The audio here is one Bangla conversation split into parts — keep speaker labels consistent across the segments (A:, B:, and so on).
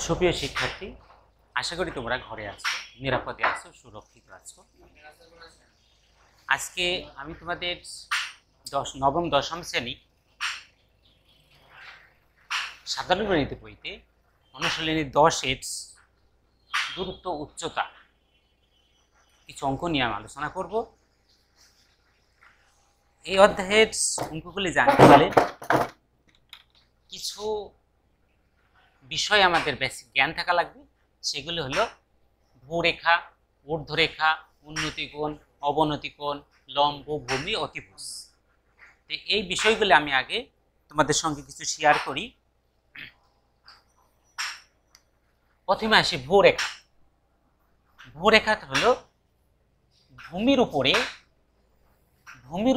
A: সুপ্রিয় শিক্ষার্থী, আশা করি তোমরা ঘরে আছো, নিরাপদে আছো, সুরক্ষিত আছো। আজকে আমি তোমাদের নবম দশম শ্রেণী সাধারণ গণিত বইতে অনুশীলনী 10-এর দূরত্ব উচ্চতা কিছু অঙ্ক নিয়ে আমি আলোচনা করব। এই অধ্যায়ের অঙ্কগুলি জানতে গেলে কিছু বিষয় আমাদের বেসিক জ্ঞান থাকা লাগবে। সেগুলো হলো ভূরেখা, ঊর্ধ্বরেখা, উন্নতি কোণ, অবনতি কোণ, লম্ব, ভূমি, অতিভুজ। তো এই বিষয়গুলো আমি আগে তোমাদের সঙ্গে কিছু শেয়ার করি। প্রথমে আসি ভূরেখা। ভূরেখা হলো ভূমির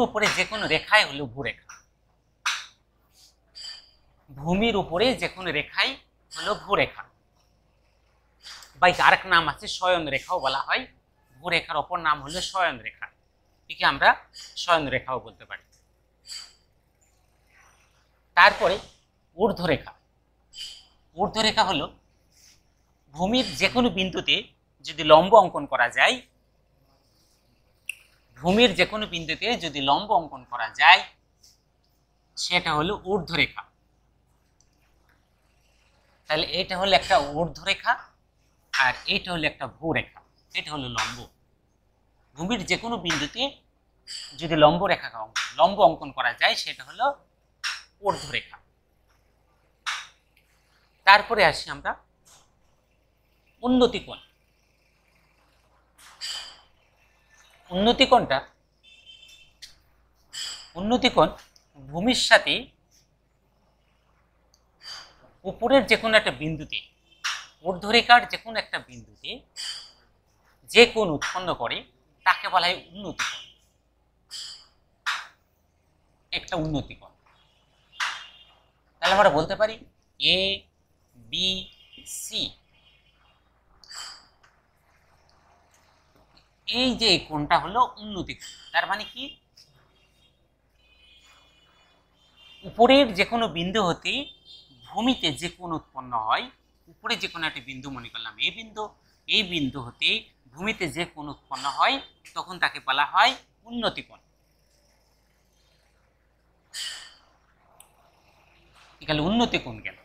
A: উপরে যে কোনো রেখাই হলো ভূরেখা। ভূমির উপরে যে কোনো রেখাই হলো ভূরেখা, বা আরেক নাম আছে শয়ন রেখাও বলা হয়। ভূরেখার অপর নাম হলো শয়ন রেখা, একে আমরা শয়ন রেখাও বলতে পারি। তারপরে ঊর্ধ্বরেখা। ঊর্ধ্বরেখা হলো ভূমির যে কোনো বিন্দুতে যদি লম্ব অঙ্কন করা যায়, ভূমির যে কোনো বিন্দুতে যদি লম্ব অঙ্কন করা যায় সেটা হলো ঊর্ধ্বরেখা। তাহলে এটা হলো একটা ঊর্ধ্বরেখা আর এটা হলো একটা ভূরেখা। এটা হলো লম্ব। ভূমির যে কোনো বিন্দুতে যদি লম্ব অঙ্কন করা যায় সেটা হলো ঊর্ধ্বরেখা। তারপরে আসি আমরা উন্নতি কোণ। উন্নতি কোণ ভূমির সাথে উপরের যে কোনো একটা বিন্দুতে, ঊর্ধ্বরেখার যে কোনো একটা বিন্দুতে যে কোণ উৎপন্ন করে তাকে বলা হয় উন্নতি কোণ। একটা উন্নতি কোণ। তাহলে আমরা বলতে পারি এ বি সি, এই যে কোণটা হলো উন্নতি কোণ। তার মানে কি, উপরের যে কোনো বিন্দু হতে ভূমিতে যে কোণ উৎপন্ন হয়, উপরে যে কোনো একটা বিন্দু মনে করলাম এই বিন্দু হতে ভূমিতে যে কোণ উৎপন্ন হয় তখন তাকে বলা হয় উন্নতি কোণ। এখানে উন্নতি কোণ গেল।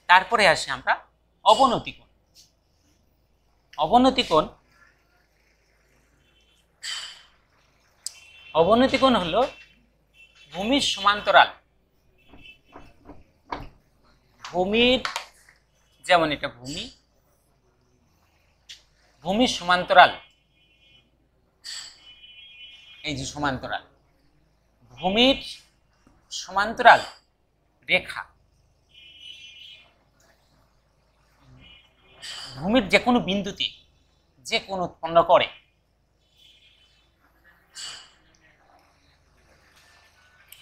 A: তারপরে আসি আমরা অবনতি কোণ। অবনতি কোণ হলো ভূমির সমান্তরাল, যেমন এটা ভূমির সমান্তরাল, এই যে সমান্তরাল, ভূমির সমান্তরাল রেখা ভূমির যে কোনো বিন্দুতে যে কোণ উৎপন্ন করে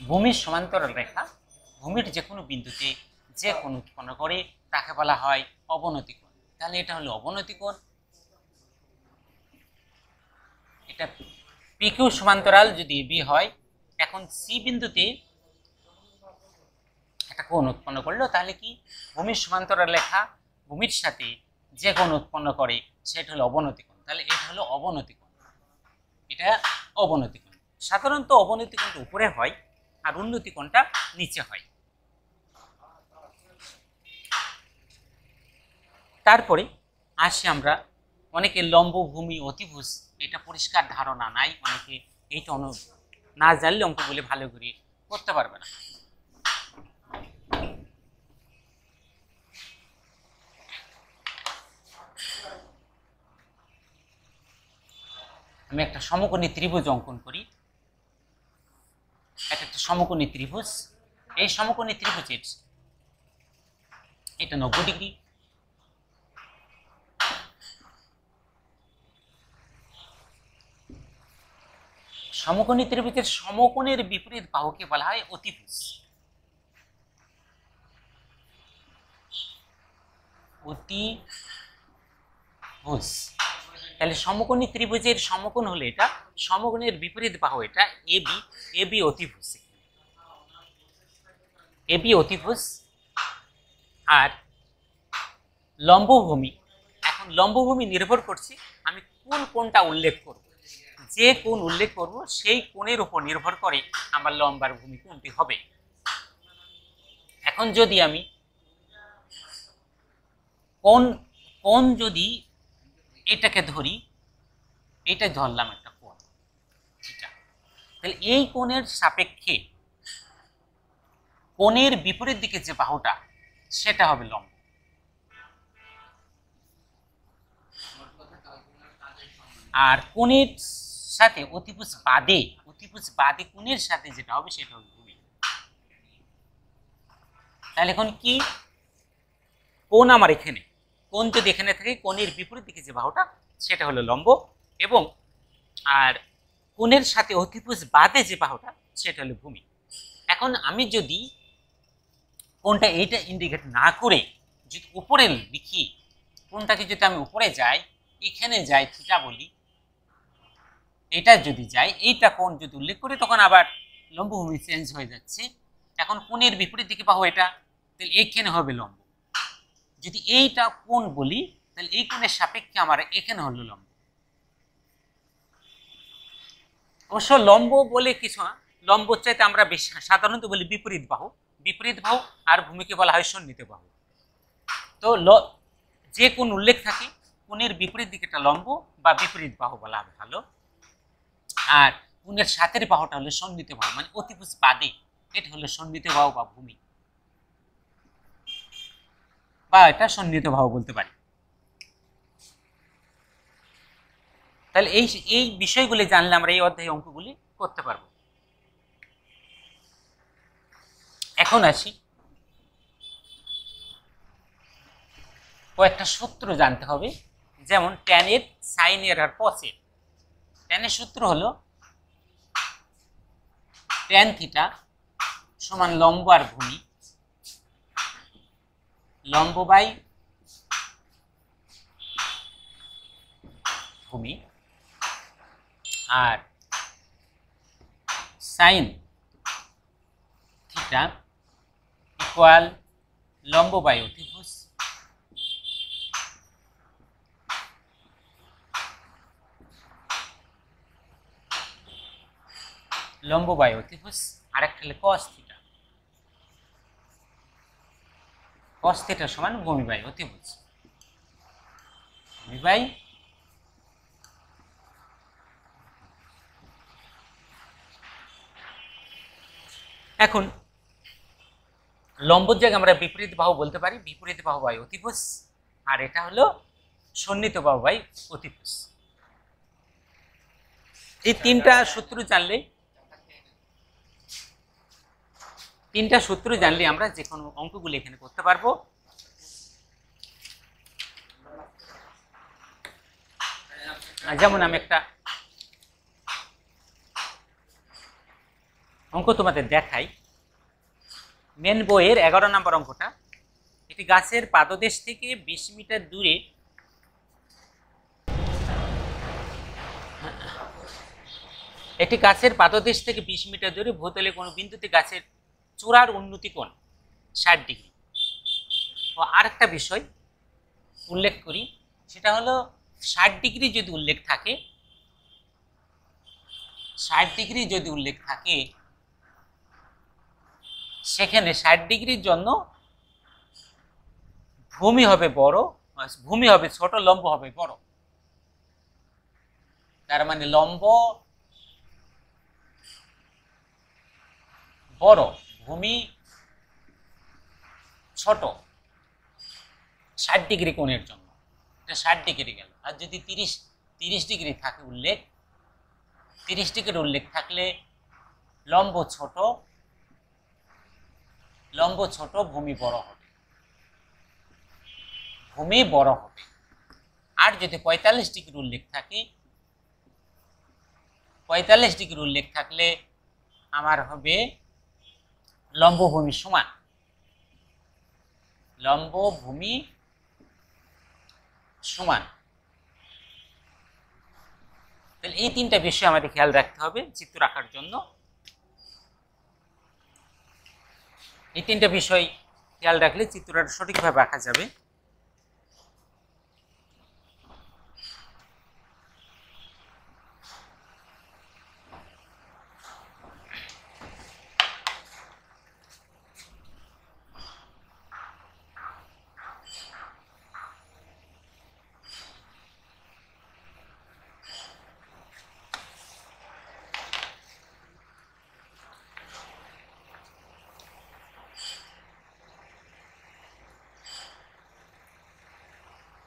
A: ভূমির সমান্তরাল রেখা ভূমির যে কোনো বিন্দুতে যে কোণ উৎপন্ন করে তাকে বলা হয় অবনতি কোণ। তাহলে এটা হলো অবনতি কোণ। এটা পিকিউ সমান্তরাল যদি বি হয়, এখন সি বিন্দুতে একটা কোণ উৎপন্ন করলো, তাহলে কি ভূমির সমান্তরাল রেখা ভূমির সাথে যে কোণ উৎপন্ন করে সেটা হলো অবনতি কোণ। তাহলে এটা হলো অবনতি কোণ। এটা অবনতি কোণ। সাধারণত অবনতি কোণটা উপরে হয় আর উন্নতি কোণটা নিচে হয়। তারপরে আসি আমরা, অনেকে লম্ব, ভূমি, অতিভুজ এটা পরিষ্কার ধারণা নাই, অনেকে এইটা না জানলে অঙ্কগুলি ভালো করে করতে পারবে না। আমি একটা সমকোণী ত্রিভুজ অঙ্কন করি। একটা সমকোণী ত্রিভুজ, এই সমকোণী ত্রিভুজের এটা 90 ডিগ্রি, সমকোণী ত্রিভুজের সমকোণের বিপরীত বাহুকে বলা হয় অতিভুজ। তাহলে সমকোণী ত্রিভুজের সমকোণ হলে এটা, সমকোণের বিপরীত বাহু এটা এবি অতিভুজ। এবি অতিভুজ আর লম্বভূমি। এখন লম্বভূমি নির্ভর করছে আমি কোনটা উল্লেখ করব। যে কোণ উল্লেখ করব সেই কোণের উপর নির্ভর করে আমার লম্বার ভূমি কোনটি হবে। এখন যদি আমি কোণ যদি এটাকে ধরি, এটা ধরলাম একটা কোণ থিটা, তাহলে এই কোণের সাপেক্ষে কোণের বিপরীত দিকে যে বাহুটা সেটা হবে লম্ব। আর কোণের সাথে অতিভুজ বাদে কোণের সাথে যেটা হবে সেটা হবে ভূমি। তাহলে এখন কি, কোণ আমার এখানে, কোণ যদি এখানে থাকে কোণের বিপরীত দিকে যে বাহুটা সেটা হলো লম্ব, এবং আর কোণের সাথে অতিভুজ বাদে যে বাহুটা সেটা হলো ভূমি। এখন আমি যদি কোণটা এইটা ইন্ডিকেট না করে যদি উপরে লিখি, কোণটাকে যদি আমি উপরে যাই, এখানে যাই থিটা বলি, এটা যদি যাই, এইটা কোণ যদি উল্লেখ করি, তখন আবার লম্বভূমি চেঞ্জ হয়ে যাচ্ছে। এখন কোণের বিপরীত দিকে বাহু এটা, তাহলে এইখানে হবে লম্ব। যদি এইটা কোণ বলি, তাহলে এই কোণের সাপেক্ষে আমার এখানে হলো লম্ব। অবশ্য লম্ব বলে কিছু না, লম্ব চাইতে আমরা বেশি সাধারণত বলি বিপরীত বাহু আর ভূমিকে বলা হয় সন্নিহিত বাহু। তো যে কোণ উল্লেখ থাকে কোণের বিপরীত দিকেটা লম্ব বা বিপরীত বাহু বলা হবে ভালো, আর কোণের সাথের বাহুটা হলো সন্নিহিত বাহু, মানে অতিভুজ বাদে, এটা হলো সন্নিহিত বাহু বা ভূমি, বা এটা সন্নিহিত বাহু বলতে পারি। তাহলে এই বিষয়গুলি জানলে আমরা এই অধ্যায়ে অঙ্কগুলি করতে পারবো। এখন আসি, কয়েকটা সূত্র জানতে হবে, যেমন ট্যানের, সাইনের আর কসের। ট্যানের সূত্র হলো ট্যান থিটা সমান লম্ব আর ভূমি, লম্ব বাই ভূমি, আর সাইন থিটা ইকুয়াল লম্ব বাই অতিভুজ আর একটা হলো কস থিটা সমান ভূমি বাই অতিভুজ, ভূমি বাই এখন লম্বর জায়গায় আমরা বিপরীত বাহু বলতে পারি, বিপরীত বাহু বাই অতিভুজ, আর এটা হলো সন্নিহিত বাহু বাই অতিভুজ। এই তিনটা সূত্র জানলে আমরা যে কোনো অঙ্কগুলি এখানে করতে পারবো। যেমন আমি একটা অঙ্ক তোমাদের দেখাই, মেন বইয়ের 11 নম্বর অঙ্কটা। একটি গাছের পাদদেশ থেকে 20 মিটার দূরে ভূতলে কোনো বিন্দুতে গাছের চূড়ার উন্নতি কোণ 60 ডিগ্রি। ও আরেকটা বিষয় উল্লেখ করি, সেটা হলো 60 ডিগ্রি যদি উল্লেখ থাকে, 60 ডিগ্রি যদি উল্লেখ থাকে, সেখানে 60 ডিগ্রির জন্য ভূমি হবে ছোট, লম্ব হবে বড়। তার মানে লম্ব বড়, ভূমি ছোট 60 ডিগ্রি কোণের জন্য, এটা 60 ডিগ্রি গেল। আর যদি 30 ডিগ্রি থাকে উল্লেখ, 30 ডিগ্রির উল্লেখ থাকলে লম্ব ছোট, ভূমি বড় হবে। আর যদি 45 ডিগ্রি উল্লেখ থাকে, 45 ডিগ্রি উল্লেখ থাকলে আমার হবে লম্ব ভূমি সমান, তাহলে এই তিনটা বিষয় আমাদের খেয়াল রাখতে হবে চিত্র আঁকার জন্য। এই তিনটা বিষয় খেয়াল রাখলে চিত্রটা সঠিকভাবে আঁকা যাবে।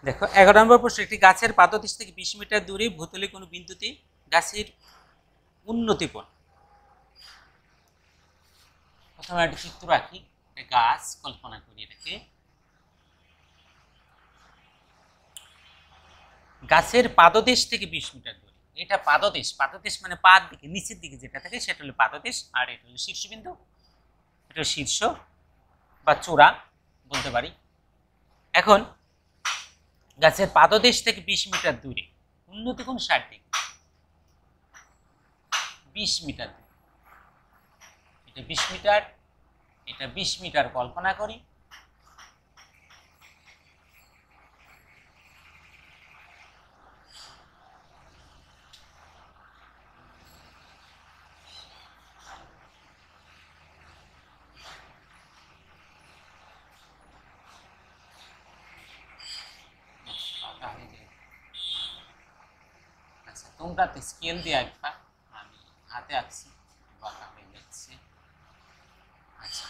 A: দেখো 11 নম্বর প্রশ্ন, একটি গাছের পাদদেশ থেকে 20 মিটার দূরে ভূতলে কোনো বিন্দুতে গাছের উন্নতি কোণ। প্রথমে একটা চিত্র আঁকি, একটা গাছ কল্পনা করি, এটাকে গাছের পাদদেশ থেকে 20 মিটার দূরে, এটা পাদদেশ, পাদদেশ মানে পাদ দিকে নিচের দিকে যেটা থাকে সেটা হলো পাদদেশ, আর এটা হলো শীর্ষবিন্দু, এটা শীর্ষ বা চূড়া বলতে পারি। এখন গাছের পাদদেশ থেকে 20 মিটার দূরে উন্নতি কোণ 60 ডিগ্রি, 20 মিটার দূরে, এটা 20 মিটার, এটা 20 মিটার কল্পনা করি। আচ্ছা, তোমরা তো স্কেল দিয়ে আঁকবা, আমি হাতে আঁকছি, বাঁকা হয়ে যাচ্ছে। আচ্ছা,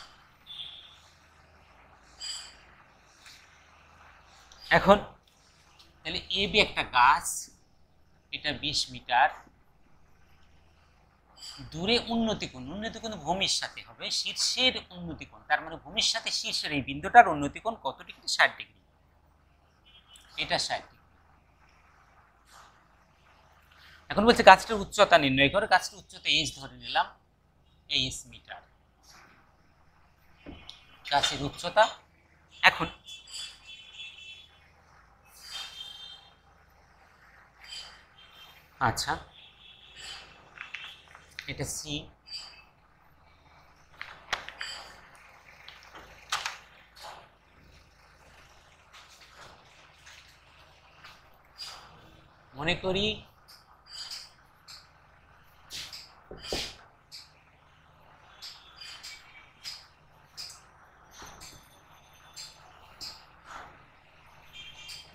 A: এখন তাহলে এ বি একটা গাছ, এটা 20 মিটার দূরে উন্নতি কোণ, উন্নতি কোণ ভূমির সাথে হবে, শীর্ষের উন্নতি কোণ, তার মানে ভূমির সাথে শীর্ষের এই বিন্দুটার উন্নতি কোণ কত ডিগ্রি? 60 ডিগ্রি, এটা 60 ডিগ্রি। এখন বলছে গাছটার উচ্চতা নির্ণয় করে, গাছটার উচ্চতা এইচ ধরে নিলাম, এইচ মিটার গাছের উচ্চতা। এখন আচ্ছা, এটা সি, মনে করি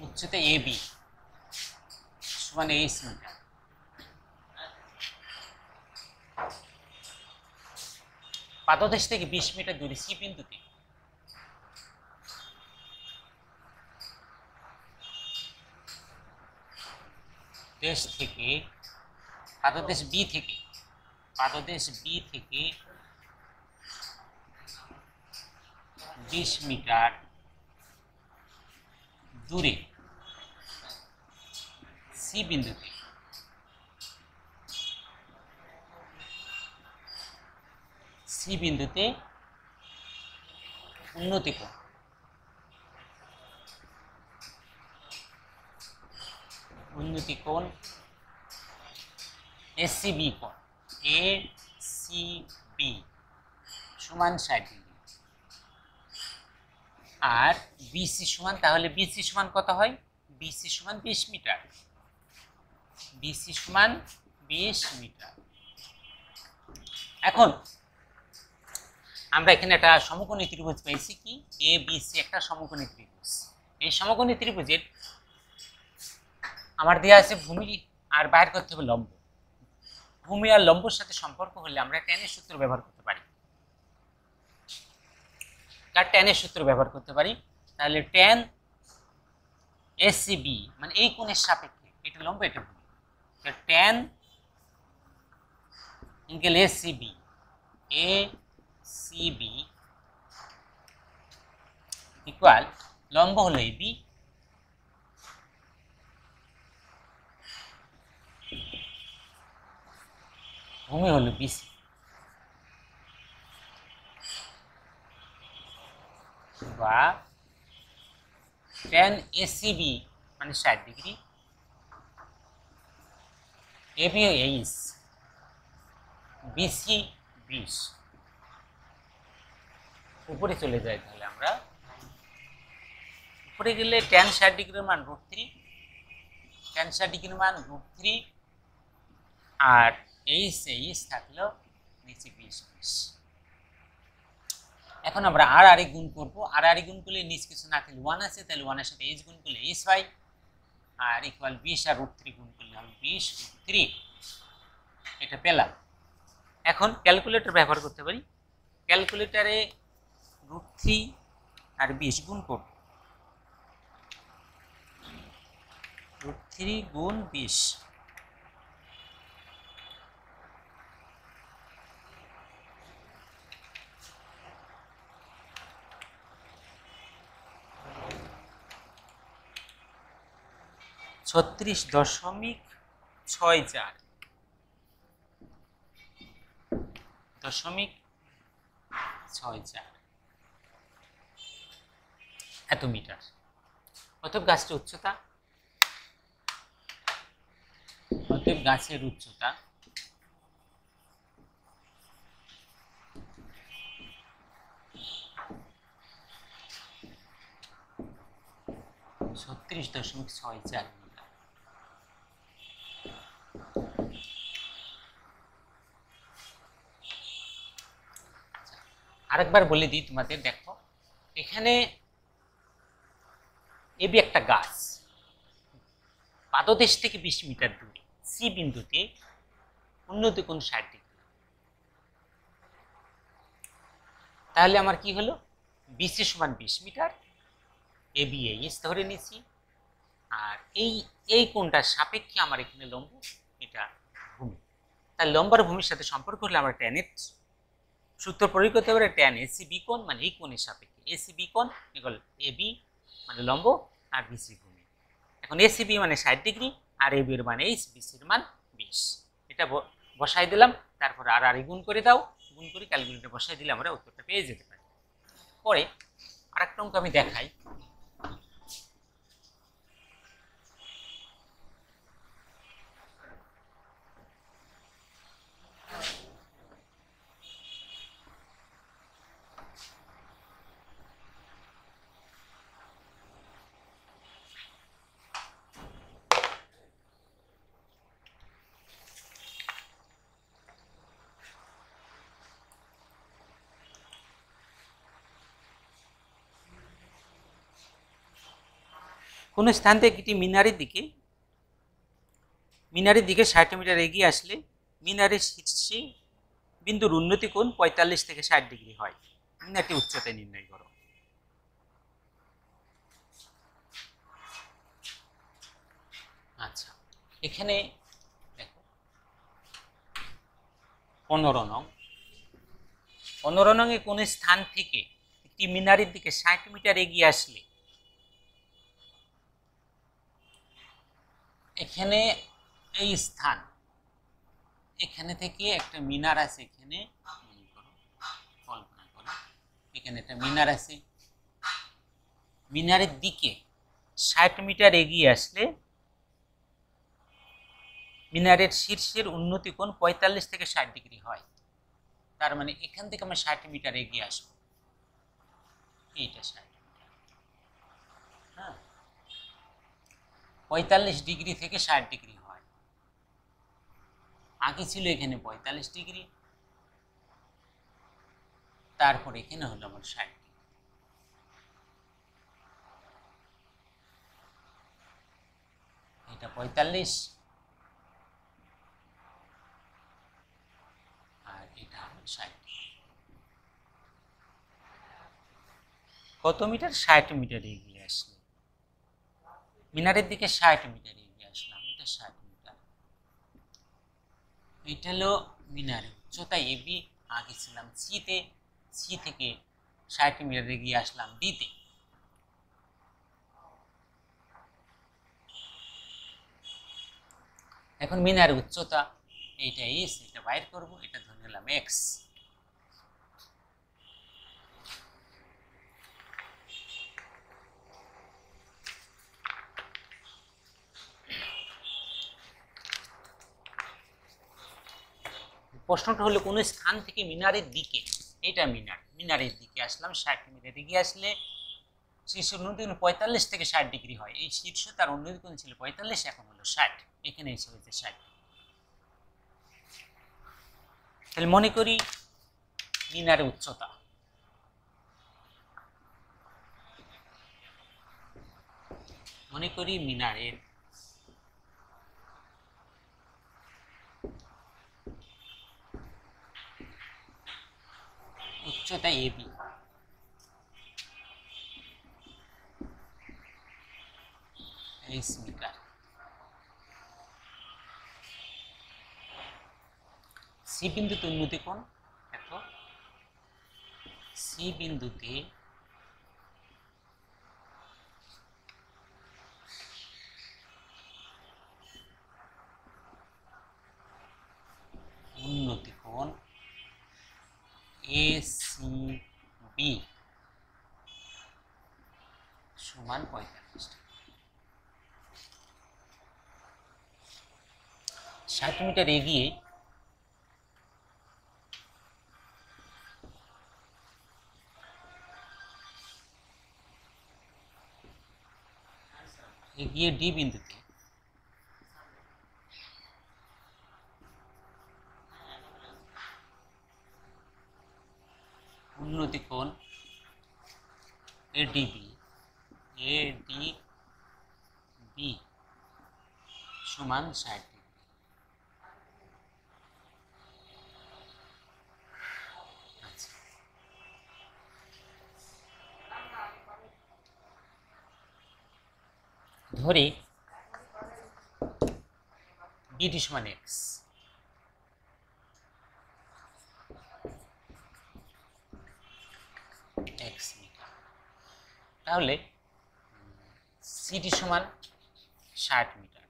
A: উচ্চতা এ বি সমান এইচ মিটার, পাদদেশ থেকে 20 মিটার দূরে সি বিন্দুতে দেশ থেকে পাদদেশ বি থেকে, পাদদেশ বি থেকে 20 মিটার দূরে সি বিন্দুতে উন্নতি কোণ, উন্নতি কোণ এসিবি কোণ, এসিবি সমান 60 ডিগ্রি, আর বিসি সমান, তাহলে বিসি সমান কত হয়? বিসি সমান 20 মিটার, বিসি সমান 20 মিটার। এখন আমরা এখানে একটা সমকোণী ত্রিভুজ পেয়েছি, কি এ বি সি একটা সমকোণী ত্রিভুজ। এই সমকোণী ত্রিভুজের আমার দেওয়া আছে ভূমি আর বাইর করতে হবে লম্ব। ভূমি আর লম্বর সাথে সম্পর্ক হলে আমরা ট্যানের সূত্র ব্যবহার করতে পারি, ট্যানের সূত্র ব্যবহার করতে পারি। তাহলে ট্যান এসিবি মানে এই কোণের সাপেক্ষে, এটা লম্ব এটা ভূমি, tan angle ACB, ACB equal লম্ব হলো এবি, ভূমি হলো বিসি, বা ট্যান এসিবি মানে 60 ডিগ্রি, এবি এইচ, বিসি 20। উপরে চলে যায়, তাহলে আমরা উপরে গেলে ট্যান 60 ডিগ্রির মান √3, ট্যান 60 ডিগ্রির মান √3, আর এইচ থাকলো নিচে 20। এখন আমরা আর গুণ করবো, আর গুণ করলে নিচ কিছু না থাকলে 1 আছে, তাহলে 1 এর সাথে এইচ গুণ করলে এইচ হয়, আর ইকুয়াল 20 আর √3 গুণ করলে হবে 20√3, এটা পেলাম। এখন ক্যালকুলেটর ব্যবহার করতে পারি, ক্যালকুলেটরে √3 আর 20 গুণ করব, √3 গুণ 20। ছত্রিশ দশমিক 64.64 এত মিটার। অতএব গাছটির উচ্চতা, অতএব গাছের উচ্চতা 36.64 মিটার। আরেকবার বলে দিই তোমাদের, দেখো এখানে এবি একটা গাছ, পাদদেশ থেকে 20 মিটার দূরে সি বিন্দুতে উন্নতি কোণ 60 ডিগ্রি। তাহলে আমার কি হলো, বিসি সমান 20 মিটার, এবি এইচ ধরে নিয়েছি, আর এই কোণটার সাপেক্ষে আমার এখানে লম্ব, এটা ভূমি। তাই লম্বার ভূমির সাথে সম্পর্ক হলে আমরা ট্যানের সূত্র প্রয়োগ করতে পারি। ট্যান এসিবি কোণ মানে এই কোণের সাপেক্ষে এসিবি কোণ ইকুয়াল এবি মানে লম্ব আর বিসি ভূমি। এখন এসিবি মানে 60 ডিগ্রি আর এবি এর মানে এইচ, বিসির মান 20। এটা বসাই দিলাম, তারপর আর গুণ করে দাও, গুণ করে ক্যালকুলেটরে বসাই দিলে আমরা উত্তরটা পেয়ে যেতে পারি। পরে আরেকটা অঙ্ক আমি দেখাই। কোন স্থান থেকে একটি মিনারের দিকে 60 মিটার এগিয়ে আসলে মিনারের শীর্ষে বিন্দুর উন্নতি কোণ 45 থেকে 60 ডিগ্রি হয়। মিনারটি উচ্চতা নির্ণয় করো। আচ্ছা, এখানে দেখো 15 নং এ কোন স্থান থেকে একটি মিনারের দিকে 60 মিটার এগিয়ে আসলে এখানে এই স্থান, এখানে থেকে একটা মিনার আছে, এখানে কল্পনা করো এখানে একটা মিনার আছে, মিনারের দিকে 60 মিটার এগিয়ে আসলে মিনারের শীর্ষের উন্নতি কোণ 45 থেকে 60 ডিগ্রি হয়। তার মানে এখান থেকে আমরা 60 মিটার এগিয়ে আসবো, এইটা 60 মিটার, হ্যাঁ 45 ডিগ্রি থেকে 60 ডিগ্রি হয়। আগে ছিল এখানে 45 ডিগ্রি, তারপর এখানে হলো আমার 60 ডিগ্রি। এটা 45 আর এটা হলো 60। কত মিটার? 60 মিটার এগিয়ে আসলে মিনারের দিকে 60 মিটার এগিয়ে আসলাম, এটা 60 মিটার। এটা হলো মিনারের উচ্চতা এবি, আগে ছিলাম সিতে, সি থেকে 60 মিটার এগিয়ে আসলাম ডিতে। এখন মিনারের উচ্চতা এইটা এস, এটা বাইর করব, এটা ধরে নিলাম এক্স। প্রশ্নটা হলো কোন স্থান থেকে মিনারের দিকে, এটা মিনারের দিকে আসলাম, 60 মিটার এগিয়ে আসলে শীর্ষ উন্নতি কোণ 45 থেকে 60 ডিগ্রি হয়। এই শীর্ষ তার উন্নতি কোণ ছিল 45, এখন হলো 60, এখানে এসে হয়েছে 60। তাহলে মনে করি মিনারের উচ্চতা, মনে করি মিনারের উচ্চতা এবি, মিটার। সি বিন্দুতে উন্নতি কোণ, দেখো সি বিন্দুতে উন্নতি কোণ ACB সমান 45 ডিগ্রি। 60 মিটার এগিয়ে ডি বিন্দুতে উন্নতি কোণ ADB সমান 60 ডিগ্রি। আচ্ছা, ধরি BD সমান x, মিটার, তাহলে CD সমান 60 মিটার।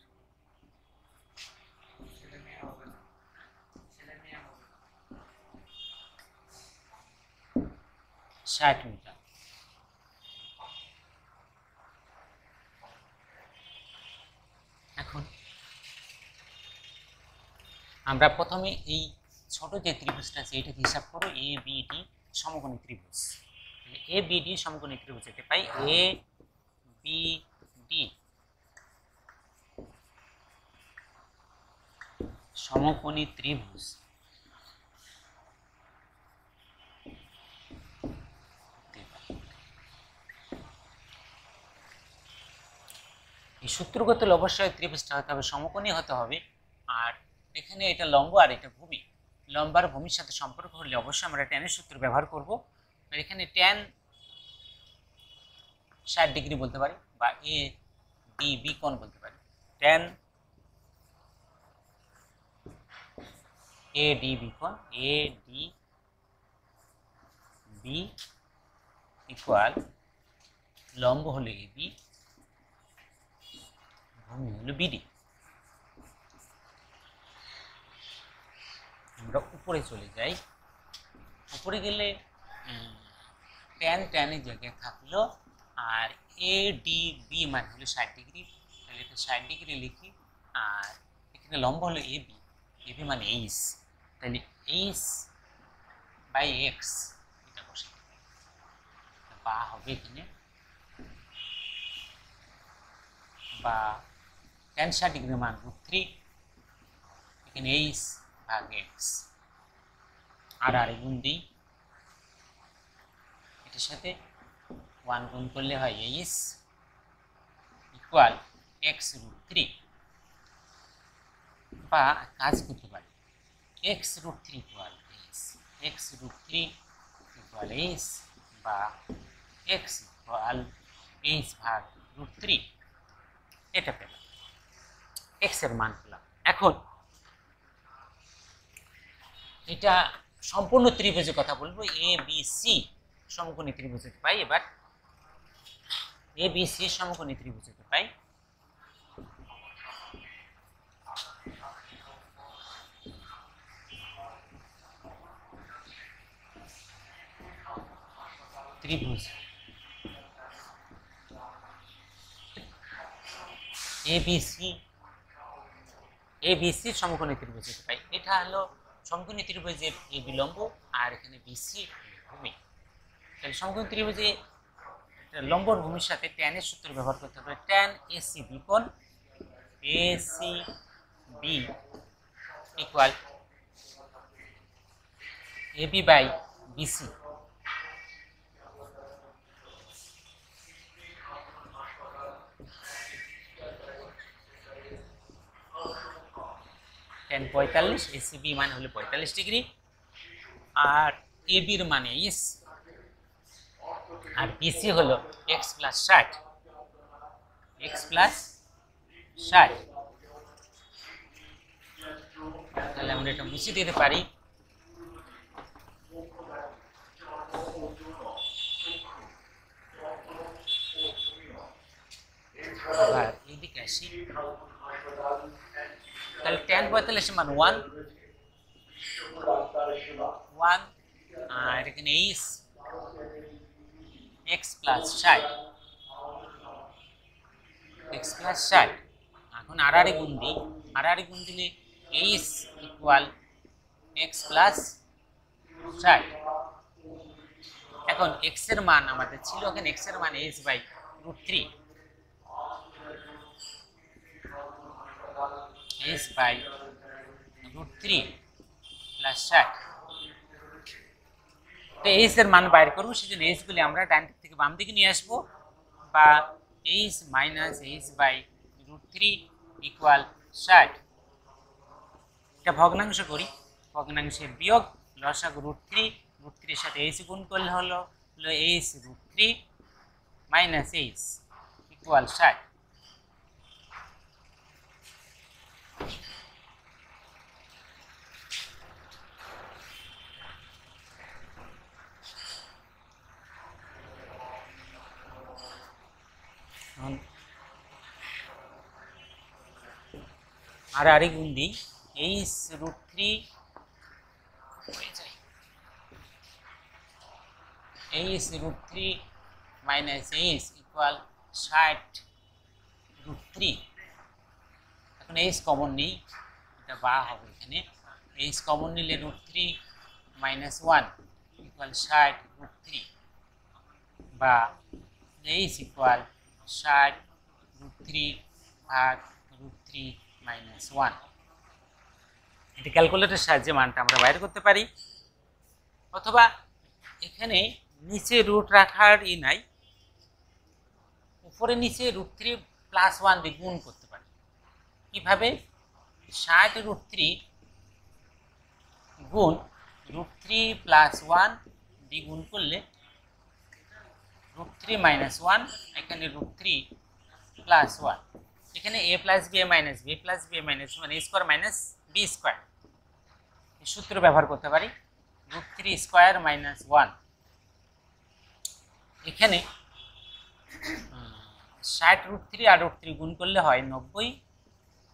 A: এখন আমরা প্রথমে এই ছোট যে ত্রিভুজটা আছে এটাকে হিসাব করো, ABD সমকোণী ত্রিভুজ। ABD সমকোণী ত্রিভুজ যেতে পাই ABD সমকোণী ত্রিভুজ এই সূত্রগত অবশ্যই ত্রিভুজটা হতে হবে সমকোণী হতে হবে। আর এখানে এটা লম্ব আর এটা ভূমি, লম্ব আর ভূমির সাথে সম্পর্ক হলে অবশ্যই আমরা ট্যানের সূত্র ব্যবহার করব। আর এখানে ট্যান 60 ডিগ্রি বলতে পারি বা ADB কোণ বলতে পারি। ট্যান ADB কোণ, ADB ইকুয়াল লম্ব হলো AB, ভূমি হলো BD। আমরা উপরে চলে যাই, উপরে গেলে ট্যানের জায়গায় থাকলো আর ADB মানে হলো 60 ডিগ্রি, তাহলে এটা 60 ডিগ্রি লিখি। আর এখানে লম্ব হলো AB মানে এইচ, তাহলে এইচ বাই এক্স এটা বসে বা হবে এখানে বা tan 60 ডিগ্রির মান √3, এখানে এইচ ভাগ এক্স। আর গুণ দিই, এটার সাথে 1 গুণ করলে হয় এইচ ইকুয়াল এক্স √3, বা কাজ করতে পারি এক্স √3 ইকুয়াল এইচ বা এক্স ইকুয়াল এইচ ভাগ √3, এটা পেলাম, এক্স এর মান পেলাম। এখন এটা সম্পূর্ণ ত্রিভুজের কথা বলবো, ABC সমকোণী ত্রিভুজ পাই। এবার ABC সমকোণী ত্রিভুজ পাই, ত্রিভুজ ABC সমকোণী ত্রিভুজ পাই। এটা হলো সমকোণী ত্রিভুজের AB লম্ব আর এখানে BC ভূমি। তাহলে সমকোণী ত্রিভুজে লম্বর ভূমির সাথে ট্যানের সূত্র ব্যবহার করতে হবে। ট্যান ACB কোণ ACB equal AB by BC। Tan 45, ACB মান হলো 45 ডিগ্রি, আর AB এর মানে ইস, আর BC হলো x প্লাস 60, তাহলে আমরা এটা মুছে দিতে পারি। আবার এইদিকে আসি, তাহলে tan 45 মান 1 1, আর এখানে H x plus 60 x plus 60। এখন আড়াআড়ি গুণ দিই, আড়াআড়ি গুণ দিলে এইচ ইকুয়াল এক্স প্লাস 60। এখন এক্স এর মান আমাদের ছিল, এখানে এক্স এর মান h by √3, h by √3 plus 60। তো এইচ এর মান বাইর করবো, সেজন্য এইচ গুলি আমরা ডান দিক থেকে বাম দিকে নিয়ে আসবো, বা h minus h by √3 equal 60। এটা ভগ্নাংশ করি, ভগ্নাংশের বিয়োগ লসাগু √3, √3 এর সাথে এইচ গুণ করলে হলো এইচ √3 মাইনাস এইচ ইকুয়াল 60। আড়াআড়ি গুণ দিই, H √3 H √3 minus H equal 60√3। এখন এইচ কমন নেই, এটা বা হবে, এখানে এইচ কমন নিলে √3 মাইনাস 1 ইকুয়াল 60√3, বা এইচ ইকুয়াল 60√3 ভাগ √3 মাইনাস 1। এটি ক্যালকুলেটরের সাহায্যে মানটা আমরা বাইর করতে পারি, অথবা এখানে নিচে রুট রাখার নাই, উপরে নিচে √3 প্লাস 1 দিয়ে গুণ করতে পারি। কিভাবে? 60√3 গুণ √3 প্লাস 1 দিয়ে গুণ করলে √3 মাইনাস 1, এখানে √3 প্লাস 1, এখানে a plus b minus b plus b minus মানে a square minus b square, এই সূত্র ব্যবহার করতে পারি। √3 স্কোয়ার মাইনাস 1, এখানে 60√3 আর √3 গুণ করলে হয় 90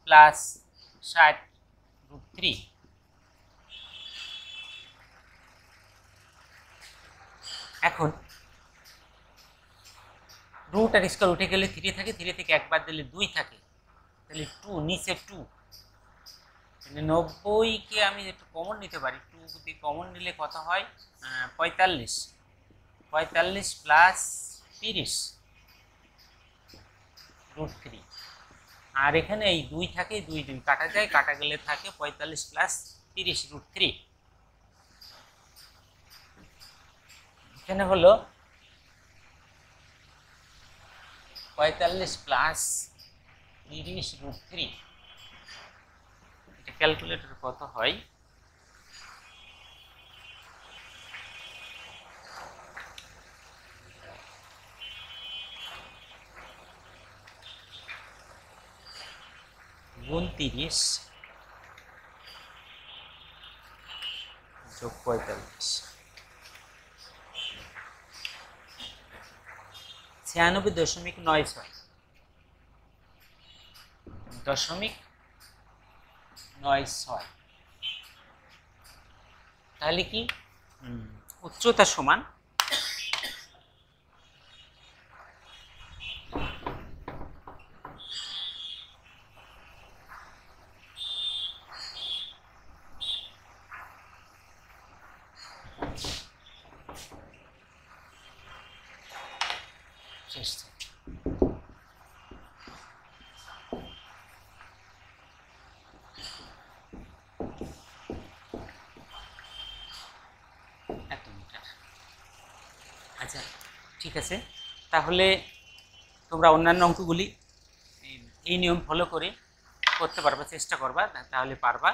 A: প্লাস 60√3। এখন রুট আর স্কোয়ার উঠে গেলে 3 থাকে, 3 থেকে একবার দিলে 2 থাকে, তাহলে 2 নিচে 2, 90কে আমি একটু কমন নিতে পারি, 2 যদি কমন নিলে কত হয় 45, 45 প্লাস 30 √3, আর এখানে এই 2 থাকে, 2 2 কাটা যায়, কাটা গেলে থাকে 45 প্লাস 30 √3। এখানে হলো 45 প্লাস 30 √3, এটা ক্যালকুলেটর কত হয়? গুণ 30 যোগ 45, 96.96, তাহলে কি উচ্চতা সমান চেষ্টা। আচ্ছা ঠিক আছে, তাহলে তোমরা অন্যান্য অঙ্কগুলি এই নিয়ম ফলো করে করতে পারবা, চেষ্টা করবা, তাহলে পারবা।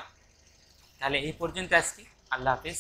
A: তাহলে এই পর্যন্ত আজকে, আল্লাহ হাফেজ।